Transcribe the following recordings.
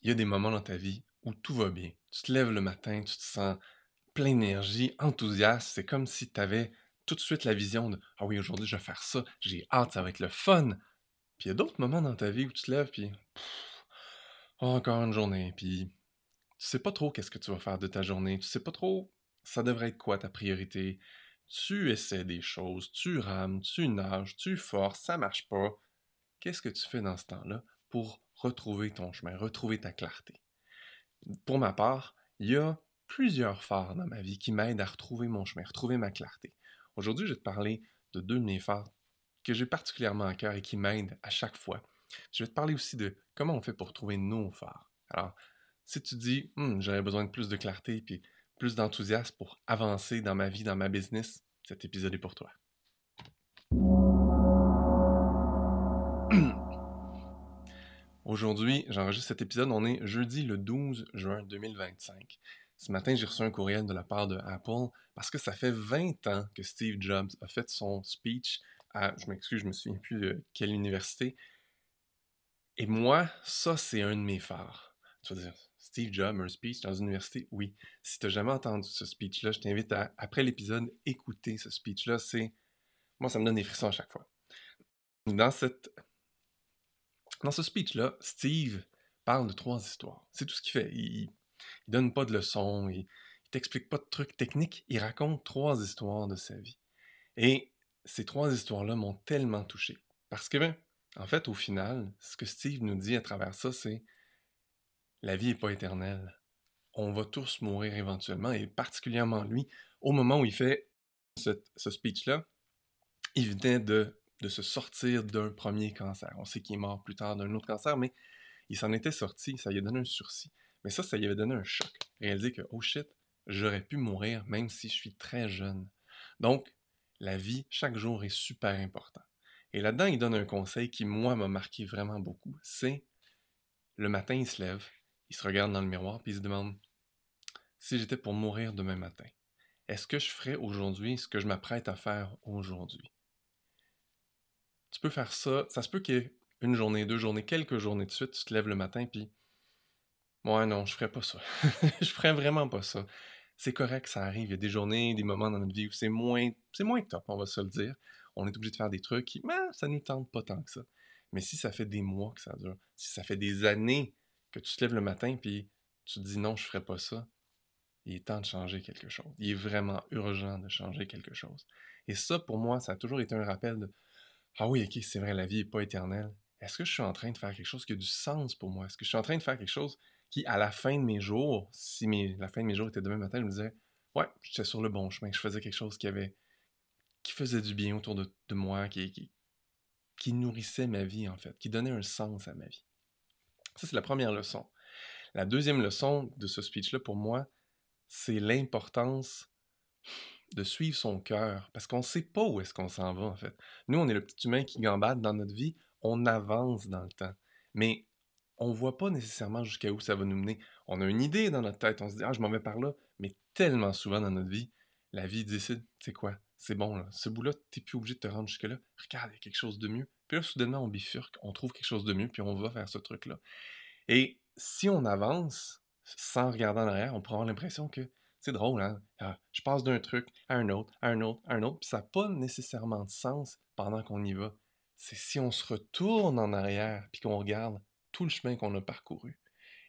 Il y a des moments dans ta vie où tout va bien. Tu te lèves le matin, tu te sens plein d'énergie, enthousiaste. C'est comme si tu avais tout de suite la vision de Ah oui, aujourd'hui, je vais faire ça. J'ai hâte, ça va être le fun. Puis il y a d'autres moments dans ta vie où tu te lèves, puis encore une journée. Puis tu sais pas trop qu'est-ce que tu vas faire de ta journée. Tu sais pas trop ça devrait être quoi ta priorité. Tu essaies des choses, tu rames, tu nages, tu forces, ça marche pas. Qu'est-ce que tu fais dans ce temps-là pour retrouver ton chemin, retrouver ta clarté? Pour ma part, il y a plusieurs phares dans ma vie qui m'aident à retrouver mon chemin, retrouver ma clarté. Aujourd'hui, je vais te parler de deux de mes phares que j'ai particulièrement à cœur et qui m'aident à chaque fois. Je vais te parler aussi de comment on fait pour trouver nos phares. Alors, si tu dis, j'aurais besoin de plus de clarté et plus d'enthousiasme pour avancer dans ma vie, dans ma business, cet épisode est pour toi. Aujourd'hui, j'enregistre cet épisode, on est jeudi le 12 juin 2025. Ce matin, j'ai reçu un courriel de la part de Apple parce que ça fait 20 ans que Steve Jobs a fait son speech à, je m'excuse, je me souviens plus de quelle université. Et moi, ça, c'est un de mes phares. Tu vas dire, Steve Jobs, un speech dans une université? Oui. Si tu n'as jamais entendu ce speech-là, je t'invite à, après l'épisode, écouter ce speech-là. Moi, ça me donne des frissons à chaque fois. Dans cette Dans ce speech-là, Steve parle de trois histoires. C'est tout ce qu'il fait. Il donne pas de leçons, il t'explique pas de trucs techniques, il raconte trois histoires de sa vie. Et ces trois histoires-là m'ont tellement touché. Parce que, en fait, au final, ce que Steve nous dit à travers ça, c'est la vie n'est pas éternelle. On va tous mourir éventuellement, et particulièrement lui, au moment où il fait ce speech-là, il venait de se sortir d'un premier cancer. On sait qu'il est mort plus tard d'un autre cancer, mais il s'en était sorti, ça lui a donné un sursis. Mais ça lui avait donné un choc. Réaliser que, oh shit, j'aurais pu mourir même si je suis très jeune. Donc, la vie, chaque jour est super important. Et là-dedans, il donne un conseil qui, moi, m'a marqué vraiment beaucoup. C'est, le matin, il se lève, il se regarde dans le miroir, puis il se demande, si j'étais pour mourir demain matin, est-ce que je ferais aujourd'hui ce que je m'apprête à faire aujourd'hui? Tu peux faire ça, ça se peut qu'il y ait une journée, deux journées, quelques journées de suite, tu te lèves le matin, puis ouais, non, je ferais pas ça. Je ferais vraiment pas ça. C'est correct, ça arrive. Il y a des journées, des moments dans notre vie où c'est moins top, on va se le dire. On est obligé de faire des trucs qui, ça nous tente pas tant que ça. Mais si ça fait des mois que ça dure, si ça fait des années que tu te lèves le matin puis tu te dis non, je ferais pas ça, il est temps de changer quelque chose. Il est vraiment urgent de changer quelque chose. Et ça, pour moi, ça a toujours été un rappel de ah oui, ok, c'est vrai, la vie n'est pas éternelle. Est-ce que je suis en train de faire quelque chose qui a du sens pour moi? Est-ce que je suis en train de faire quelque chose qui, à la fin de mes jours, si la fin de mes jours était demain matin, je me disais, ouais, j'étais sur le bon chemin, je faisais quelque chose qui faisait du bien autour de moi, qui nourrissait ma vie, en fait, qui donnait un sens à ma vie. Ça, c'est la première leçon. La deuxième leçon de ce speech-là, pour moi, c'est l'importance de suivre son cœur, parce qu'on ne sait pas où est-ce qu'on s'en va, en fait. Nous, on est le petit humain qui gambade dans notre vie, on avance dans le temps, mais on ne voit pas nécessairement jusqu'à où ça va nous mener. On a une idée dans notre tête, on se dit « Ah, je m'en vais par là », mais tellement souvent dans notre vie, la vie décide « C'est quoi? C'est bon, là. Ce bout-là, tu n'es plus obligé de te rendre jusque-là. Regarde, il y a quelque chose de mieux. » Puis là, soudainement, on bifurque, on trouve quelque chose de mieux, puis on va vers ce truc-là. Et si on avance sans regarder en arrière, on pourrait avoir l'impression que c'est drôle, hein? Je passe d'un truc à un autre, à un autre, à un autre, puis ça n'a pas nécessairement de sens pendant qu'on y va. C'est si on se retourne en arrière, puis qu'on regarde tout le chemin qu'on a parcouru.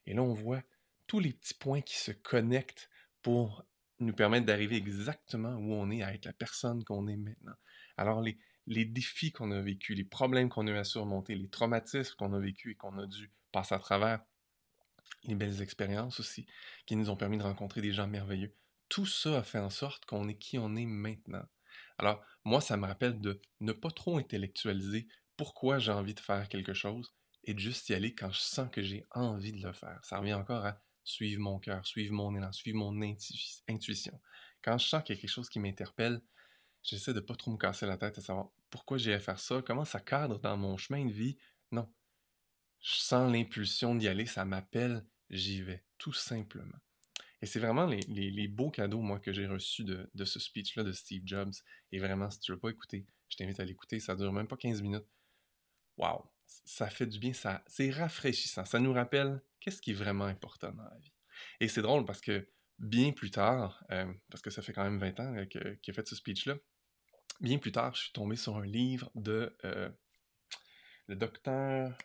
Et là, on voit tous les petits points qui se connectent pour nous permettre d'arriver exactement où on est, à être la personne qu'on est maintenant. Alors, les défis qu'on a vécus, les problèmes qu'on a eu à surmonter, les traumatismes qu'on a vécus et qu'on a dû passer à travers, les belles expériences aussi, qui nous ont permis de rencontrer des gens merveilleux. Tout ça a fait en sorte qu'on est qui on est maintenant. Alors, moi, ça me rappelle de ne pas trop intellectualiser pourquoi j'ai envie de faire quelque chose et de juste y aller quand je sens que j'ai envie de le faire. Ça revient encore à suivre mon cœur, suivre mon élan, suivre mon intuition. Quand je sens qu'il y a quelque chose qui m'interpelle, j'essaie de ne pas trop me casser la tête à savoir pourquoi j'irais faire ça, comment ça cadre dans mon chemin de vie. Non, je sens l'impulsion d'y aller, ça m'appelle, j'y vais, tout simplement. Et c'est vraiment les beaux cadeaux, moi, que j'ai reçus de ce speech-là de Steve Jobs. Et vraiment, si tu ne veux pas écouter, je t'invite à l'écouter. Ça dure même pas 15 minutes. Wow! ça fait du bien, c'est rafraîchissant. Ça nous rappelle qu'est-ce qui est vraiment important dans la vie. Et c'est drôle parce que bien plus tard, parce que ça fait quand même 20 ans qu'il a fait ce speech-là, bien plus tard, je suis tombé sur un livre de le docteur...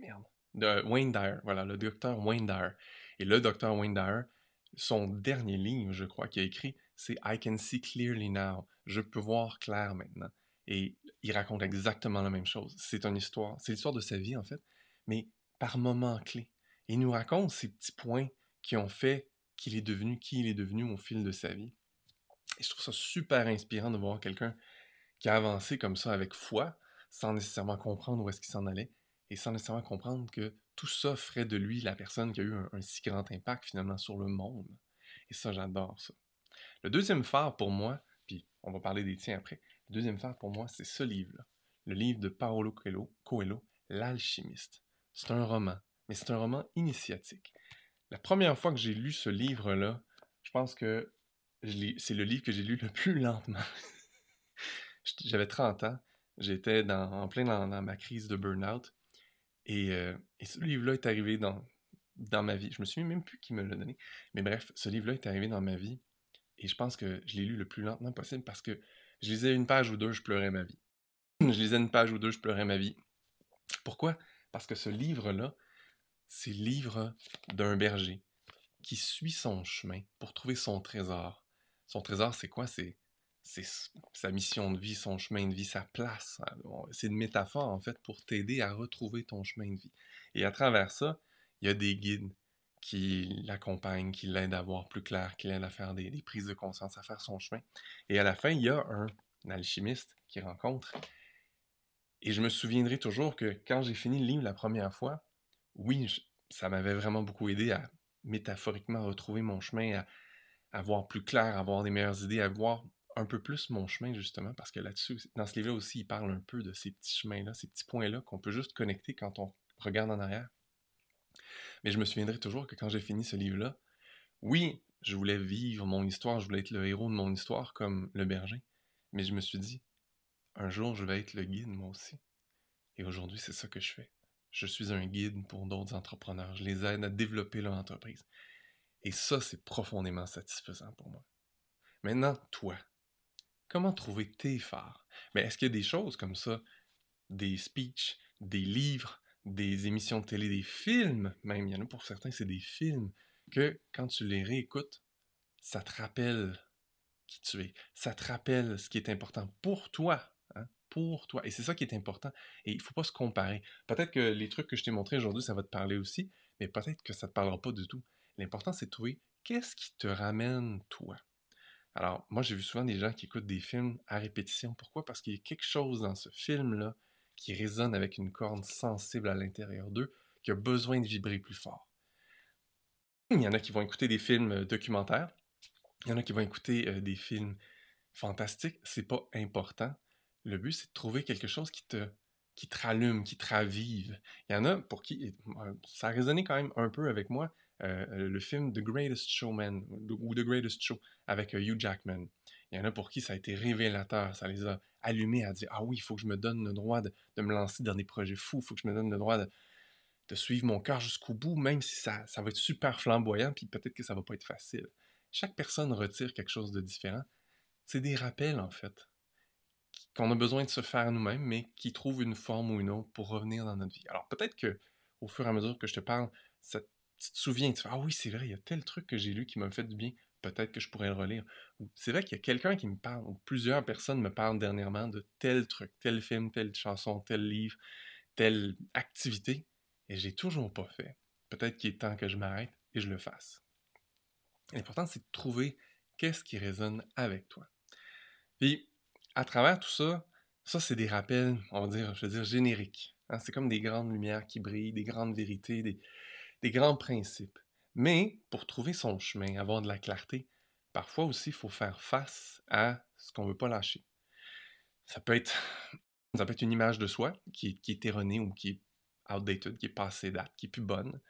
Merde. De Wayne Dyer. Voilà, le docteur Wayne Dyer. Et le docteur Wayne Dyer, son dernier livre, je crois, qu'il a écrit, c'est I Can See Clearly Now. Je peux voir clair maintenant. Et il raconte exactement la même chose. C'est une histoire, c'est l'histoire de sa vie, en fait, mais par moments clés. Et il nous raconte ces petits points qui ont fait qu'il est devenu qui il est devenu au fil de sa vie. Et je trouve ça super inspirant de voir quelqu'un qui a avancé comme ça avec foi, sans nécessairement comprendre où est-ce qu'il s'en allait, et sans nécessairement comprendre que tout ça ferait de lui la personne qui a eu un si grand impact finalement sur le monde. Et ça, j'adore ça. Le deuxième phare pour moi, puis on va parler des tiens après, le deuxième phare pour moi, c'est ce livre-là. Le livre de Paolo Coelho, L'Alchimiste. C'est un roman, mais c'est un roman initiatique. La première fois que j'ai lu ce livre-là, je pense que c'est le livre que j'ai lu le plus lentement. J'avais 30 ans, j'étais en plein dans ma crise de burn-out, et ce livre-là est arrivé dans ma vie. Je me souviens même plus qui me l'a donné, mais bref, ce livre-là est arrivé dans ma vie, et je pense que je l'ai lu le plus lentement possible parce que je lisais une page ou deux, je pleurais ma vie. Je lisais une page ou deux, je pleurais ma vie. Pourquoi? Parce que ce livre-là, c'est le livre d'un berger qui suit son chemin pour trouver son trésor. Son trésor, c'est quoi? C'est sa mission de vie, son chemin de vie, sa place. C'est une métaphore, en fait, pour t'aider à retrouver ton chemin de vie. Et à travers ça, il y a des guides qui l'accompagnent, qui l'aident à voir plus clair, qui l'aident à faire des prises de conscience, à faire son chemin. Et à la fin, il y a un alchimiste qu'il rencontre. Et je me souviendrai toujours que quand j'ai fini le livre la première fois, oui, ça m'avait vraiment beaucoup aidé à métaphoriquement retrouver mon chemin, à voir plus clair, à avoir des meilleures idées, à voir un peu plus mon chemin, justement, parce que là-dessus, dans ce livre-là aussi, il parle un peu de ces petits chemins-là, ces petits points-là qu'on peut juste connecter quand on regarde en arrière. Mais je me souviendrai toujours que quand j'ai fini ce livre-là, oui, je voulais vivre mon histoire, je voulais être le héros de mon histoire comme le berger, mais je me suis dit, un jour, je vais être le guide, moi aussi. Et aujourd'hui, c'est ça que je fais. Je suis un guide pour d'autres entrepreneurs. Je les aide à développer leur entreprise. Et ça, c'est profondément satisfaisant pour moi. Maintenant, toi, comment trouver tes phares? Mais est-ce qu'il y a des choses comme ça, des speeches, des livres, des émissions de télé, des films, même, il y en a pour certains, c'est des films, que quand tu les réécoutes, ça te rappelle qui tu es. Ça te rappelle ce qui est important pour toi. Hein, pour toi. Et c'est ça qui est important. Et il ne faut pas se comparer. Peut-être que les trucs que je t'ai montrés aujourd'hui, ça va te parler aussi, mais peut-être que ça ne te parlera pas du tout. L'important, c'est de trouver qu'est-ce qui te ramène toi. Alors, moi, j'ai vu souvent des gens qui écoutent des films à répétition. Pourquoi? Parce qu'il y a quelque chose dans ce film-là qui résonne avec une corde sensible à l'intérieur d'eux, qui a besoin de vibrer plus fort. Il y en a qui vont écouter des films documentaires, il y en a qui vont écouter des films fantastiques, c'est pas important. Le but, c'est de trouver quelque chose qui te rallume, qui te ravive. Il y en a pour qui, ça a résonné quand même un peu avec moi, le film The Greatest Showman ou The Greatest Show avec Hugh Jackman. Il y en a pour qui ça a été révélateur, ça les a allumés à dire, ah oui, il faut que je me donne le droit de me lancer dans des projets fous, il faut que je me donne le droit de suivre mon cœur jusqu'au bout, même si ça va être super flamboyant, puis peut-être que ça va pas être facile. Chaque personne retire quelque chose de différent. C'est des rappels, en fait, qu'on a besoin de se faire nous-mêmes, mais qui trouvent une forme ou une autre pour revenir dans notre vie. Alors peut-être que au fur et à mesure que je te parle, tu te souviens, tu fais, ah oui, c'est vrai, il y a tel truc que j'ai lu qui m'a fait du bien, peut-être que je pourrais le relire. Ou c'est vrai qu'il y a quelqu'un qui me parle, ou plusieurs personnes me parlent dernièrement de tel truc, tel film, telle chanson, tel livre, telle activité, et j'ai toujours pas fait. Peut-être qu'il est temps que je m'arrête et je le fasse. L'important, c'est de trouver qu'est-ce qui résonne avec toi. Puis, à travers tout ça, ça, c'est des rappels, on va dire, je veux dire, génériques. Hein. C'est comme des grandes lumières qui brillent, des grandes vérités, des grands principes. Mais, pour trouver son chemin, avoir de la clarté, parfois aussi, il faut faire face à ce qu'on ne veut pas lâcher. Ça peut être, ça peut être une image de soi qui est erronée ou qui est outdated, qui est passée date, qui est plus bonne.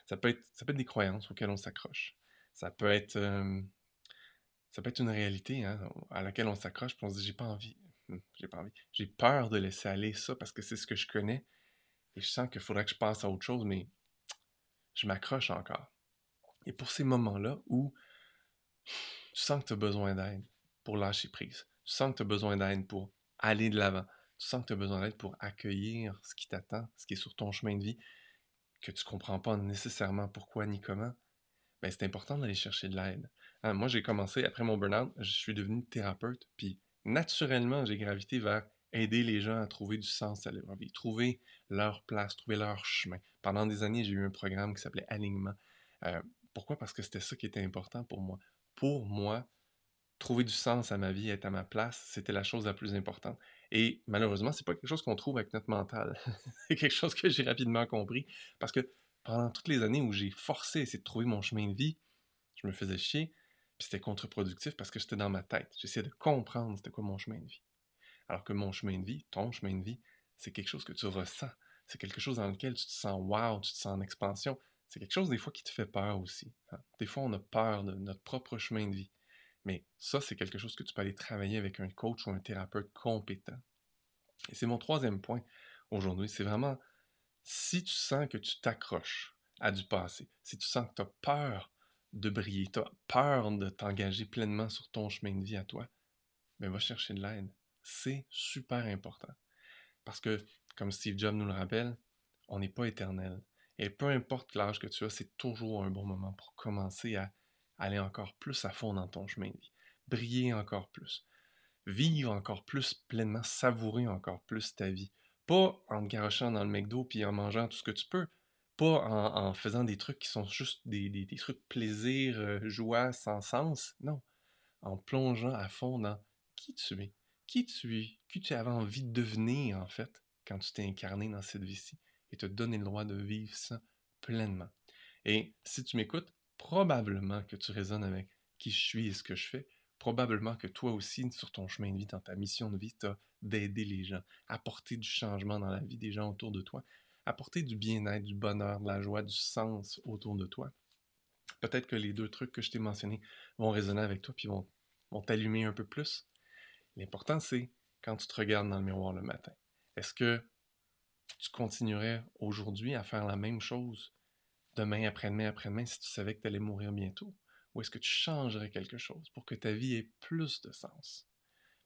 Ça peut être des croyances auxquelles on s'accroche. Ça peut être, euh, Ça peut être une réalité hein, à laquelle on s'accroche puis on se dit j'ai pas envie. J'ai pas envie. J'ai peur de laisser aller ça parce que c'est ce que je connais. et je sens qu'il faudrait que je passe à autre chose, mais je m'accroche encore. Et pour ces moments-là où tu sens que tu as besoin d'aide pour lâcher prise, tu sens que tu as besoin d'aide pour aller de l'avant, tu sens que tu as besoin d'aide pour accueillir ce qui t'attend, ce qui est sur ton chemin de vie, que tu ne comprends pas nécessairement pourquoi ni comment, ben c'est important d'aller chercher de l'aide. Hein, moi, j'ai commencé, après mon burn-out, je suis devenu thérapeute, puis naturellement, j'ai gravité vers aider les gens à trouver du sens à leur vie, trouver leur place, trouver leur chemin. Pendant des années, j'ai eu un programme qui s'appelait Alignement. Euh, Pourquoi? Parce que c'était ça qui était important pour moi. Pour moi, trouver du sens à ma vie, être à ma place, c'était la chose la plus importante. Et malheureusement, c'est pas quelque chose qu'on trouve avec notre mental. C'est quelque chose que j'ai rapidement compris. Parce que pendant toutes les années où j'ai forcé à essayer de trouver mon chemin de vie, je me faisais chier, puis c'était contre-productif parce que j'étais dans ma tête. J'essayais de comprendre c'était quoi mon chemin de vie. Alors que mon chemin de vie, ton chemin de vie, c'est quelque chose que tu ressens. C'est quelque chose dans lequel tu te sens wow, tu te sens en expansion. C'est quelque chose des fois qui te fait peur aussi. Hein. Des fois, on a peur de notre propre chemin de vie. Mais ça, c'est quelque chose que tu peux aller travailler avec un coach ou un thérapeute compétent. Et c'est mon troisième point aujourd'hui. C'est vraiment, si tu sens que tu t'accroches à du passé, si tu sens que tu as peur de briller, tu as peur de t'engager pleinement sur ton chemin de vie à toi, ben va chercher de l'aide. C'est super important. Parce que, comme Steve Jobs nous le rappelle, on n'est pas éternel. Et peu importe l'âge que tu as, c'est toujours un bon moment pour commencer à aller encore plus à fond dans ton chemin de vie. Briller encore plus. Vivre encore plus pleinement, savourer encore plus ta vie. Pas en te garochant dans le McDo puis en mangeant tout ce que tu peux. Pas en faisant des trucs qui sont juste des trucs plaisir, joie, sans sens. Non. En plongeant à fond dans qui tu es, qui tu avais envie de devenir, en fait, quand tu t'es incarné dans cette vie-ci, et te donner le droit de vivre ça pleinement. Et si tu m'écoutes, probablement que tu résonnes avec qui je suis et ce que je fais. Probablement que toi aussi, sur ton chemin de vie, dans ta mission de vie, tu as d'aider les gens, apporter du changement dans la vie des gens autour de toi, apporter du bien-être, du bonheur, de la joie, du sens autour de toi. Peut-être que les deux trucs que je t'ai mentionnés vont résonner avec toi puis vont t'allumer un peu plus. L'important, c'est quand tu te regardes dans le miroir le matin. Est-ce que tu continuerais aujourd'hui à faire la même chose demain, après-demain, après-demain, si tu savais que tu allais mourir bientôt? Ou est-ce que tu changerais quelque chose pour que ta vie ait plus de sens?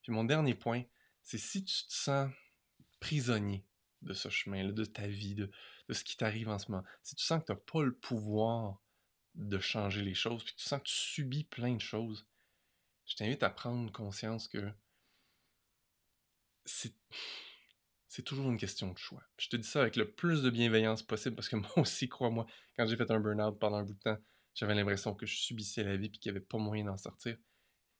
Puis mon dernier point, c'est si tu te sens prisonnier de ce chemin-là, de ta vie, de ce qui t'arrive en ce moment, si tu sens que tu n'as pas le pouvoir de changer les choses, puis tu sens que tu subis plein de choses, je t'invite à prendre conscience que c'est toujours une question de choix. Puis je te dis ça avec le plus de bienveillance possible parce que moi aussi, crois-moi, quand j'ai fait un burn-out pendant un bout de temps, j'avais l'impression que je subissais la vie et qu'il n'y avait pas moyen d'en sortir.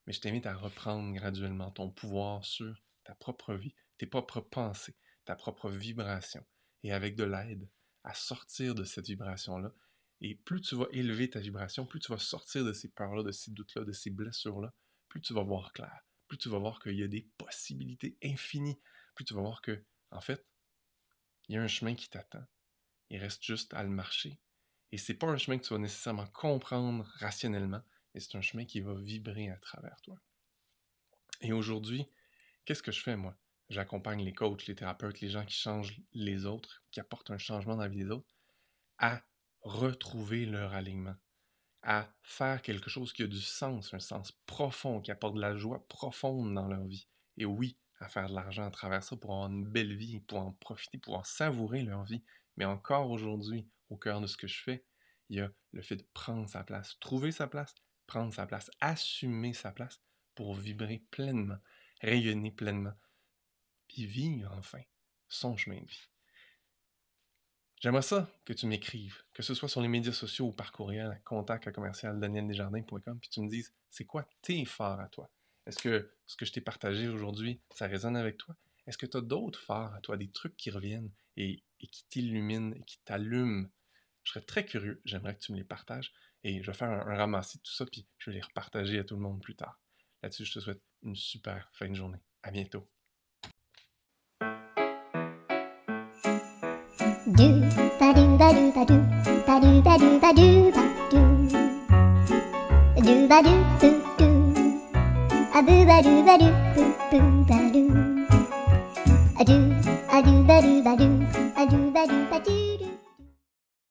Mais je t'invite à reprendre graduellement ton pouvoir sur ta propre vie, tes propres pensées, ta propre vibration. Et avec de l'aide, à sortir de cette vibration-là. Et plus tu vas élever ta vibration, plus tu vas sortir de ces peurs-là, de ces doutes-là, de ces blessures-là, plus tu vas voir clair. Plus tu vas voir qu'il y a des possibilités infinies. Plus tu vas voir que, en fait, il y a un chemin qui t'attend. Il reste juste à le marcher. Et c'est pas un chemin que tu vas nécessairement comprendre rationnellement, mais c'est un chemin qui va vibrer à travers toi. Et aujourd'hui, qu'est-ce que je fais, moi? J'accompagne les coachs, les thérapeutes, les gens qui changent les autres, qui apportent un changement dans la vie des autres, à retrouver leur alignement, à faire quelque chose qui a du sens, un sens profond, qui apporte de la joie profonde dans leur vie. Et oui, à faire de l'argent à travers ça pour avoir une belle vie, pour en profiter, pour en savourer leur vie. Mais encore aujourd'hui, au cœur de ce que je fais, il y a le fait de prendre sa place, trouver sa place, prendre sa place, assumer sa place pour vibrer pleinement, rayonner pleinement, puis vivre enfin son chemin de vie. J'aimerais ça que tu m'écrives, que ce soit sur les médias sociaux ou par courriel à contact@danieldeljardins.com, puis tu me dises, c'est quoi tes phares à toi? Est-ce que ce que je t'ai partagé aujourd'hui, ça résonne avec toi? Est-ce que tu as d'autres phares à toi, des trucs qui reviennent et qui t'illuminent et qui t'allument? Je serais très curieux, j'aimerais que tu me les partages et je vais faire un ramassis de tout ça, puis je vais les repartager à tout le monde plus tard. Là-dessus, je te souhaite une super fin de journée. À bientôt. Do ba do ba do ba do ba do ba do ba do ba do ba do do a boo ba do ba do boo ba do a do ba do ba do a do ba doo ba doo